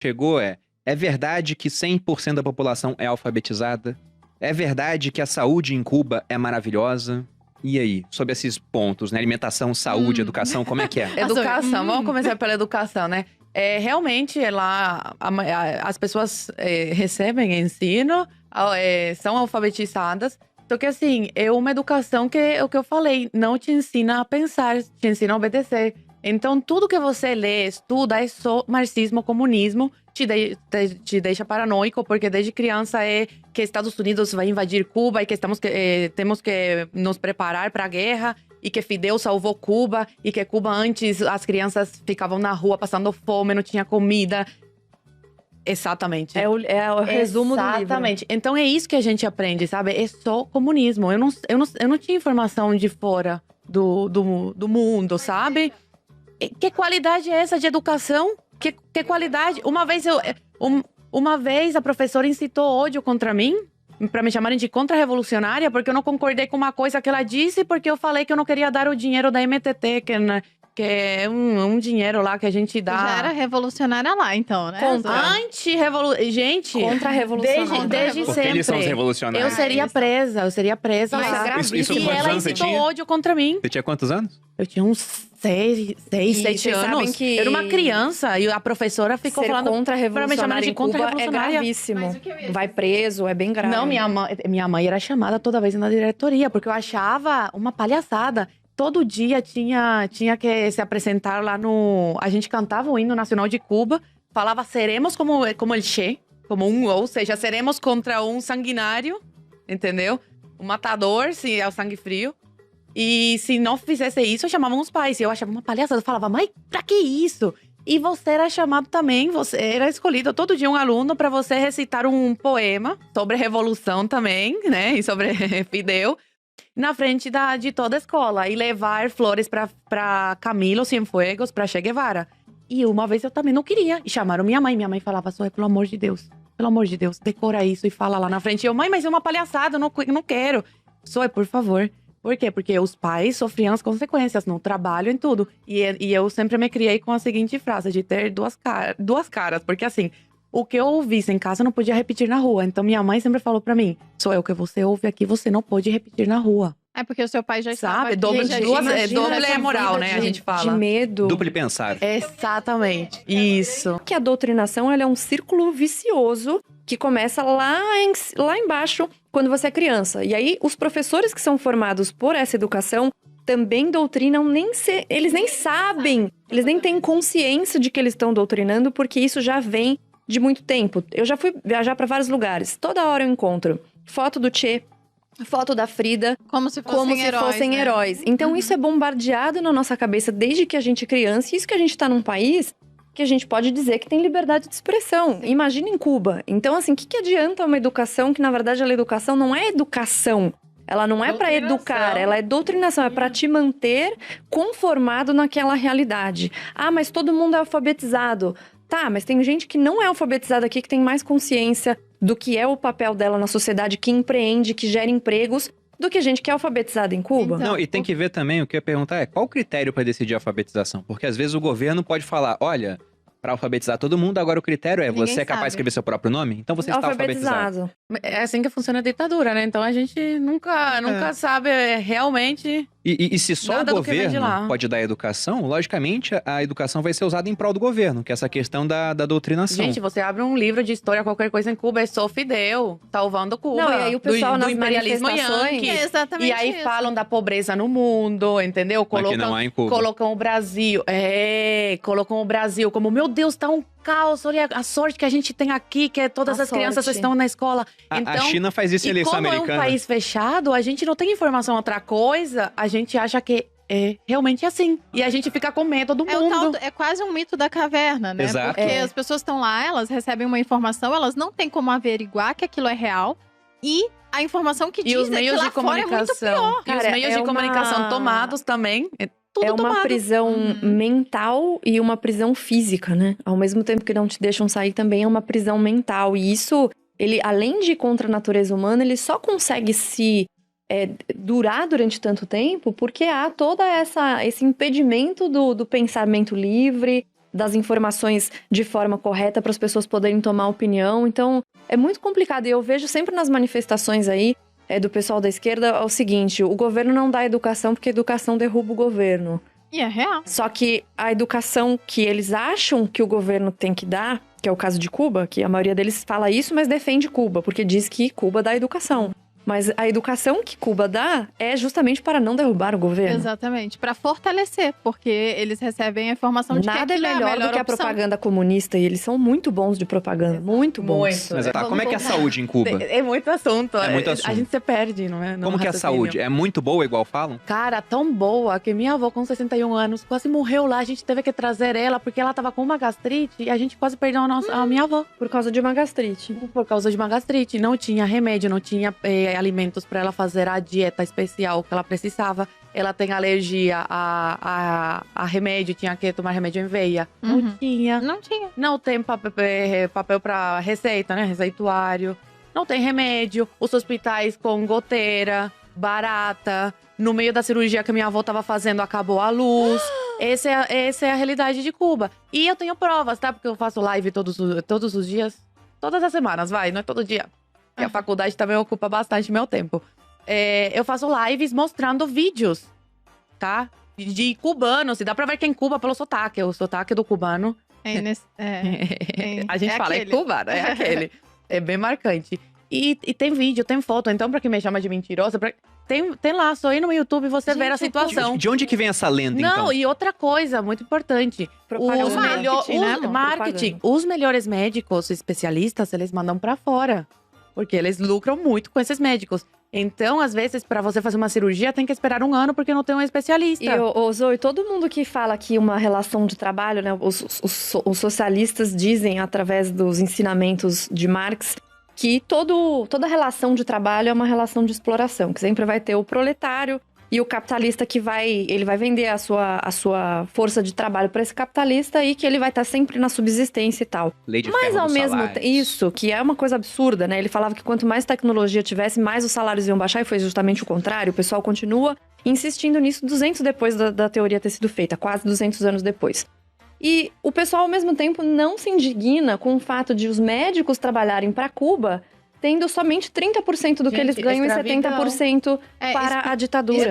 chegou é verdade que 100% da população é alfabetizada? É verdade que a saúde em Cuba é maravilhosa? E aí, sobre esses pontos, né? Alimentação, saúde, educação, como é que é? Educação, vamos começar pela educação, né? Realmente, lá, as pessoas recebem ensino, são alfabetizadas. Só que, assim, é uma educação que é o que eu falei, não te ensina a pensar, te ensina a obedecer. Então, tudo que você lê, estuda, é só marxismo, comunismo, te deixa paranoico, porque desde criança é que Estados Unidos vai invadir Cuba e que temos que nos preparar para a guerra, e que Fidel salvou Cuba, e que Cuba antes as crianças ficavam na rua passando fome, não tinha comida. Exatamente. É o resumo do livro. Exatamente. Então é isso que a gente aprende, sabe? É só comunismo. Eu não tinha informação de fora do mundo, sabe? Que qualidade é essa de educação? Que qualidade? Uma vez a professora incitou ódio contra mim, pra me chamarem de contra-revolucionária, porque eu não concordei com uma coisa que ela disse, porque eu falei que eu não queria dar o dinheiro da MTT, que é um dinheiro lá que a gente dá. Já era revolucionária lá, então, né? Gente, Contra-revolucionária. Desde Porque sempre. eles são os revolucionários. Eu seria presa. Isso E com quantos ela anos você incitou tinha? ódio contra mim. Você tinha quantos anos? Eu tinha uns 6, 7 vocês sabem anos. que Eu era uma criança e a professora ficou ser falando pra me chamar contra-revolucionário de em Cuba é contra-revolucionária. gravíssimo. Vai preso, é bem grave. Não, minha mãe era chamada toda vez na diretoria, porque eu achava uma palhaçada. Todo dia tinha que se apresentar lá no... A gente cantava o hino nacional de Cuba, falava seremos como el Che, ou seja, seremos contra um sanguinário, entendeu? Um matador, se é o sangue frio. E se não fizesse isso, chamavam os pais. E eu achava uma palhaçada. Eu falava, mãe, pra que isso? E você era chamado também, você era escolhido todo dia um aluno para você recitar um poema sobre revolução também, né? E sobre Fidel, na frente de toda a escola. E levar flores pra Camilo Cienfuegos, pra Che Guevara. E uma vez eu também não queria. E chamaram minha mãe. Minha mãe falava, Zoe, pelo amor de Deus, decora isso e fala lá na frente. E eu, mãe, mas é uma palhaçada, eu não quero. Zoe, por favor. Por quê? Porque os pais sofriam as consequências no trabalho, em tudo. E eu sempre me criei com a seguinte frase, de ter duas caras. Porque assim, o que eu ouvisse em casa eu não podia repetir na rua. Então minha mãe sempre falou pra mim, sou eu que você ouve aqui, você não pode repetir na rua. É porque o seu pai já estava... Sabe? Doble essa moral, vida né? A gente fala. De medo. Duplo de pensar. Exatamente. Isso. Que a doutrinação ela é um círculo vicioso que começa lá embaixo, quando você é criança. E aí, os professores que são formados por essa educação também doutrinam, eles nem sabem, eles nem têm consciência de que eles estão doutrinando, porque isso já vem de muito tempo. Eu já fui viajar para vários lugares. Toda hora eu encontro foto do Che, foto da Frida, como se fossem heróis. Então, isso é bombardeado na nossa cabeça desde que a gente é criança. E isso que a gente tá num país que a gente pode dizer que tem liberdade de expressão. Imagina em Cuba. Então, assim, o que adianta uma educação que, na verdade, a educação não é educação. Ela não é para educar, ela é doutrinação, é para te manter conformado naquela realidade. Ah, mas todo mundo é alfabetizado. Tá, mas tem gente que não é alfabetizada aqui, que tem mais consciência do que é o papel dela na sociedade, que empreende, que gera empregos, do que gente que é alfabetizada em Cuba. Então, não, e tem que ver também, o que eu ia perguntar é, qual o critério para decidir a alfabetização? Porque às vezes o governo pode falar, olha, para alfabetizar todo mundo, agora o critério é, você é capaz de escrever seu próprio nome? Então você está alfabetizado. É assim que funciona a ditadura, né? Então a gente nunca sabe realmente... E se só nada o do que vem de governo lá. pode dar educação, logicamente a educação vai ser usada em prol do governo, que é essa questão da doutrinação. Gente, você abre um livro de história, qualquer coisa em Cuba, é só Fidel, salvando Cuba. Não, e aí o pessoal do nas imperialismo manifestações... yankee. É exatamente E aí isso. falam da pobreza no mundo, entendeu? Mas que não há em Cuba. Colocam o Brasil... colocam o Brasil como, meu Deus, tá um caos, olha a sorte que a gente tem aqui, que todas as crianças estão na escola. A China faz isso em eleição americana. E como é um país fechado, a gente não tem informação outra coisa, a gente acha que é realmente assim. E a gente fica com medo do mundo. É quase um mito da caverna, né? Exato. Porque as pessoas estão lá, elas recebem uma informação, elas não têm como averiguar que aquilo é real. E a informação que diz é que lá fora é muito pior. E os meios de comunicação tomados também. É uma prisão mental e uma prisão física, né? Ao mesmo tempo que não te deixam sair, também é uma prisão mental. E isso, ele, além de contra a natureza humana, ele só consegue durar durante tanto tempo porque há todo esse impedimento do pensamento livre, das informações de forma correta para as pessoas poderem tomar opinião. Então, é muito complicado. E eu vejo sempre nas manifestações aí do pessoal da esquerda o seguinte: o governo não dá educação porque a educação derruba o governo. E é real. Só que a educação que eles acham que o governo tem que dar, que é o caso de Cuba, que a maioria deles fala isso, mas defende Cuba, porque diz que Cuba dá educação. Mas a educação que Cuba dá é justamente para não derrubar o governo. Exatamente, para fortalecer, porque eles recebem a informação de nada que é melhor do que a propaganda comunista, e eles são muito bons de propaganda, muito bons. Mas como é que é a saúde em Cuba? É muito assunto. É muito assunto. A gente se perde, não é? Como que é a saúde? É muito boa, igual falam? Cara, tão boa que minha avó com 61 anos quase morreu lá. A gente teve que trazer ela porque ela tava com uma gastrite e a gente quase perdeu a minha avó. Por causa de uma gastrite. Por causa de uma gastrite. Não tinha remédio, não tinha alimentos para ela fazer a dieta especial que ela precisava. Ela tem alergia a remédio, tinha que tomar remédio em veia. Não tinha. Não tem papel para receita, né? Receituário. Não tem remédio. Os hospitais com goteira, barata. No meio da cirurgia que minha avó tava fazendo, acabou a luz. Essa é a realidade de Cuba. E eu tenho provas, tá? Porque eu faço live todos os dias. Todas as semanas, não é todo dia. E a faculdade também ocupa bastante meu tempo. Eu faço lives mostrando vídeos, tá? De cubanos. E dá pra ver que é em Cuba pelo sotaque. O sotaque do cubano. A gente fala, aquele. É cubano, é aquele. É bem marcante. E tem vídeo, tem foto. Então, pra quem me chama de mentirosa, tem lá, só ir no YouTube e você ver a situação. De onde que vem essa lenda, então? Não, e outra coisa muito importante. Marketing. Os melhores médicos especialistas, eles mandam pra fora. Porque eles lucram muito com esses médicos. Então, às vezes, pra você fazer uma cirurgia, tem que esperar 1 ano porque não tem um especialista. E, Zoe, todo mundo que fala que uma relação de trabalho, né? Os socialistas dizem, através dos ensinamentos de Marx, que toda relação de trabalho é uma relação de exploração. Que sempre vai ter o proletário e o capitalista que vai vender a sua força de trabalho para esse capitalista e que ele vai estar sempre na subsistência e tal. Mas ao mesmo tempo, isso, que é uma coisa absurda, né? Ele falava que quanto mais tecnologia tivesse, mais os salários iam baixar, e foi justamente o contrário. O pessoal continua insistindo nisso 200 depois da teoria ter sido feita, quase 200 anos depois. E o pessoal, ao mesmo tempo, não se indigna com o fato de os médicos trabalharem para Cuba tendo somente 30% do que eles ganham e 70% para a ditadura.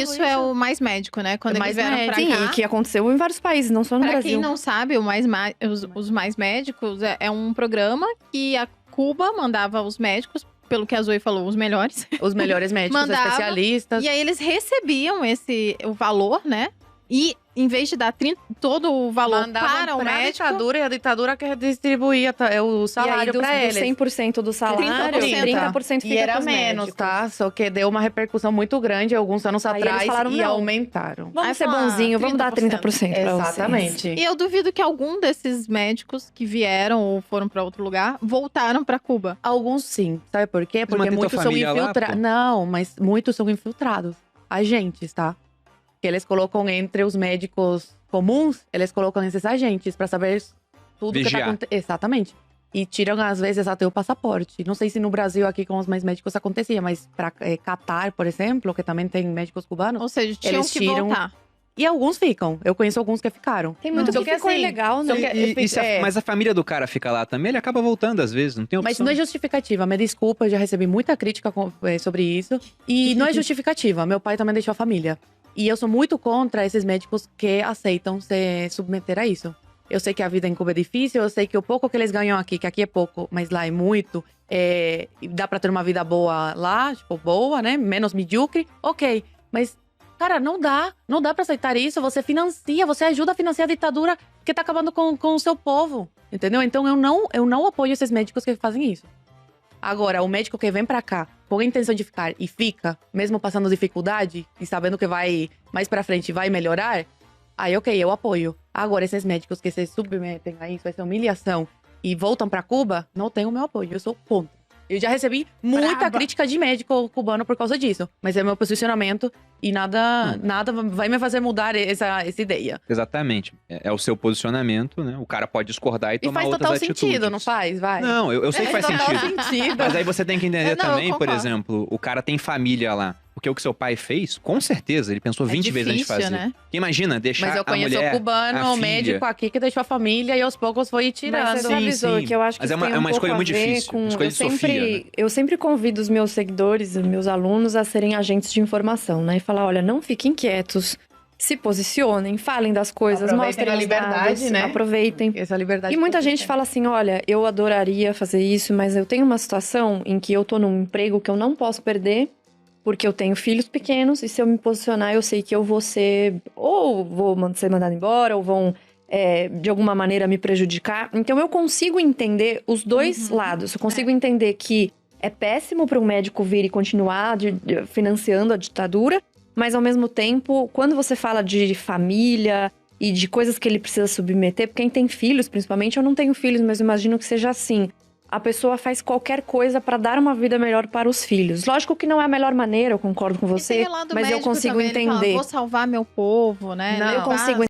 Isso é o Mais Médico, né? Quando eles vieram pra cá. Sim, que aconteceu em vários países, não só no Brasil. Pra quem não sabe, os Mais Médicos é um programa que a Cuba mandava os médicos, pelo que a Zoe falou, os melhores. Os melhores médicos, especialistas. E aí eles recebiam o valor, né? E em vez de dar todo o valor para o médico… Ditadura, e a ditadura que redistribuía o salário para eles. 100% do salário, 30% fica E era menos, tá? Só que deu uma repercussão muito grande alguns anos atrás e aumentaram. Vamos ser bonzinho, vamos dar 30% para vocês. Exatamente. E eu duvido que algum desses médicos que vieram ou foram para outro lugar voltaram para Cuba. Alguns sim. Sabe por quê? Porque muitos são infiltrados. Não, mas muitos são infiltrados. Agentes, tá? Que eles colocam entre os médicos comuns, eles colocam esses agentes pra saber tudo que tá acontecendo. Exatamente. E tiram, às vezes, até o passaporte. Não sei se no Brasil, aqui com os mais médicos, acontecia, mas pra Catar, por exemplo, que também tem médicos cubanos… Ou seja, tinham que voltar. E alguns ficam. Eu conheço alguns que ficaram. Tem muito que ficou ilegal, né? Mas a família do cara fica lá também, ele acaba voltando às vezes, não tem opção. Mas não é justificativa. Me desculpa, eu já recebi muita crítica sobre isso. E não é justificativa. Meu pai também deixou a família. E eu sou muito contra esses médicos que aceitam se submeter a isso. Eu sei que a vida em Cuba é difícil, eu sei que o pouco que eles ganham aqui, que aqui é pouco, mas lá é muito, dá pra ter uma vida boa lá, tipo, boa, né? Menos medíocre, ok. Mas, cara, não dá pra aceitar isso. Você ajuda a financiar a ditadura que tá acabando com o seu povo, entendeu? Então eu não apoio esses médicos que fazem isso. Agora, o médico que vem pra cá com a intenção de ficar e fica, mesmo passando dificuldade e sabendo que vai mais pra frente vai melhorar, aí ok, eu apoio. Agora, esses médicos que se submetem a isso, essa humilhação e voltam pra Cuba, não tem o meu apoio, eu sou contra. Eu já recebi muita crítica de médico cubano por causa disso. Mas é meu posicionamento e nada vai me fazer mudar essa ideia. Exatamente. É o seu posicionamento, né? O cara pode discordar e tomar outras atitudes. E faz total sentido, não faz? Vai. Não, eu sei que faz sentido. Mas aí você tem que entender também, por exemplo, o cara tem família lá. Porque o que seu pai fez, com certeza, ele pensou 20 vezes antes de fazer. Né? Imagina, deixar Mas eu a conheço mulher, o cubano, o médico aqui, que deixou a família e aos poucos foi tirando. Mas você avisou que eu acho que mas é tem uma escolha muito difícil. Uma escolha de Sofia, né? Eu sempre convido os meus seguidores, os meus alunos a serem agentes de informação, né? E falar, olha, não fiquem quietos. Se posicionem, falem das coisas, aproveitem mostrem a liberdade, dados, né? Aproveitem. Essa liberdade. E muita gente fala assim, olha, eu adoraria fazer isso, mas eu tenho uma situação em que eu tô num emprego que eu não posso perder, porque eu tenho filhos pequenos, e se eu me posicionar, eu sei que eu vou ser... Ou vou ser mandada embora, ou vão, de alguma maneira, me prejudicar. Então, eu consigo entender os dois lados. Eu consigo entender que é péssimo para um médico vir e continuar financiando a ditadura, mas, ao mesmo tempo, quando você fala de família e de coisas que ele precisa submeter, porque quem tem filhos, principalmente, eu não tenho filhos, mas imagino que seja assim. A pessoa faz qualquer coisa para dar uma vida melhor para os filhos. Lógico que não é a melhor maneira, eu concordo com você, mas eu consigo entender. Fala, vou salvar meu povo, né? Não, eu consigo